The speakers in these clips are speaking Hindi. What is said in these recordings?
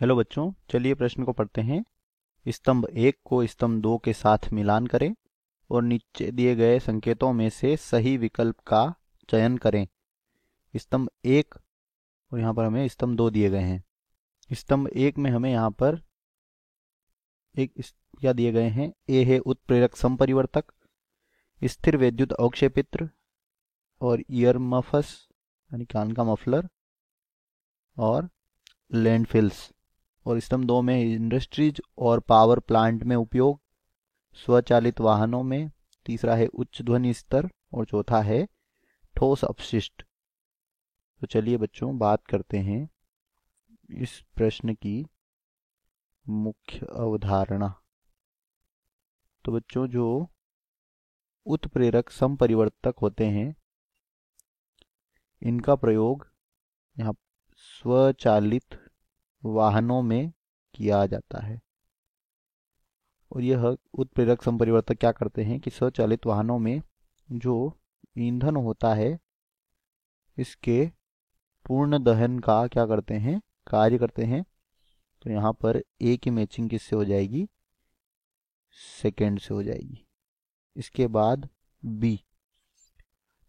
हेलो बच्चों, चलिए प्रश्न को पढ़ते हैं। स्तंभ 1 को स्तंभ 2 के साथ मिलान करें और नीचे दिए गए संकेतों में से सही विकल्प का चयन करें। स्तंभ 1 और यहाँ पर हमें स्तंभ 2 दिए गए हैं। स्तंभ 1 में हमें यहाँ पर क्या दिए गए हैं। ए है उत्प्रेरक समपरिवर्तक, स्थिर विद्युत अवक्षेपित्र और ईयर मफस यानी कान का मफलर और लैंडफिल्स। और स्तंभ 2 में इंडस्ट्रीज और पावर प्लांट में उपयोग, स्वचालित वाहनों में, तीसरा है उच्च ध्वनि स्तर और चौथा है ठोस अपशिष्ट। तो चलिए बच्चों बात करते हैं इस प्रश्न की मुख्य अवधारणा। तो बच्चों जो उत्प्रेरक समपरिवर्तक होते हैं इनका प्रयोग यहाँ स्वचालित वाहनों में किया जाता है। और यह उत्प्रेरक संपरिवर्तक क्या करते हैं कि स्वचालित वाहनों में जो ईंधन होता है इसके पूर्ण दहन का क्या करते हैं, कार्य करते हैं। तो यहाँ पर ए की मैचिंग किससे हो जाएगी, सेकेंड से हो जाएगी। इसके बाद बी।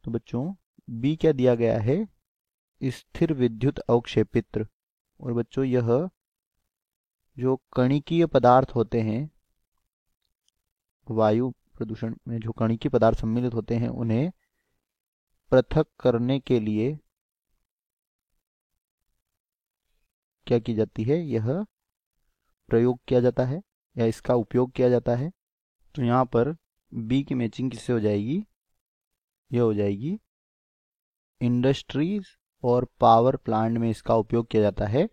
तो बच्चों बी क्या दिया गया है, स्थिर विद्युत अवक्षेपित्र। और बच्चों यह जो कणिकीय पदार्थ होते हैं, वायु प्रदूषण में जो कणिकीय पदार्थ सम्मिलित होते हैं उन्हें पृथक करने के लिए क्या की जाती है, यह प्रयोग किया जाता है या इसका उपयोग किया जाता है। तो यहाँ पर बी की मैचिंग किससे हो जाएगी, यह हो जाएगी इंडस्ट्रीज और पावर प्लांट में इसका उपयोग किया जाता है।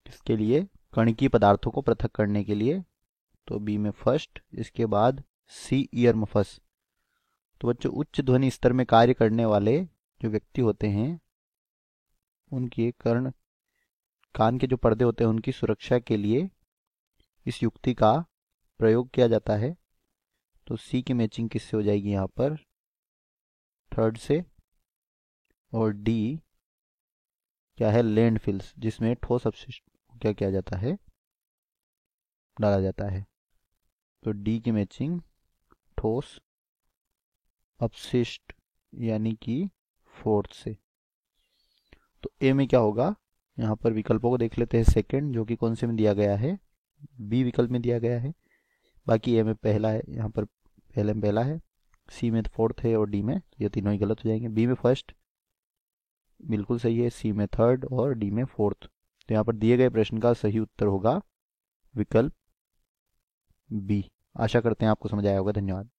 इसके लिए कणिकीय पदार्थों को पृथक करने के लिए। तो बी में फर्स्ट। इसके बाद सी ईयर मफस। तो बच्चों उच्च ध्वनि स्तर में कार्य करने वाले जो व्यक्ति होते हैं उनके कान के जो पर्दे होते हैं उनकी सुरक्षा के लिए इस युक्ति का प्रयोग किया जाता है। तो सी की मैचिंग किससे हो जाएगी यहाँ पर, थर्ड से। और डी क्या है, लैंडफिल्स, जिसमें ठोस अपशिष्ट को क्या किया जाता है, डाला जाता है। तो डी की मैचिंग ठोस अपशिष्ट यानी कि फोर्थ से। तो ए में क्या होगा, यहाँ पर विकल्पों को देख लेते हैं। सेकंड जो कि कौन से में दिया गया है, बी विकल्प में दिया गया है। बाकी ए में पहला है, यहाँ पर पहले में पहला है, सी में फोर्थ है और डी में, ये तीनों ही गलत हो जाएंगे। बी में फर्स्ट बिल्कुल सही है, सी में थर्ड और डी में फोर्थ। तो यहाँ पर दिए गए प्रश्न का सही उत्तर होगा विकल्प बी। आशा करते हैं आपको समझ आया होगा। धन्यवाद।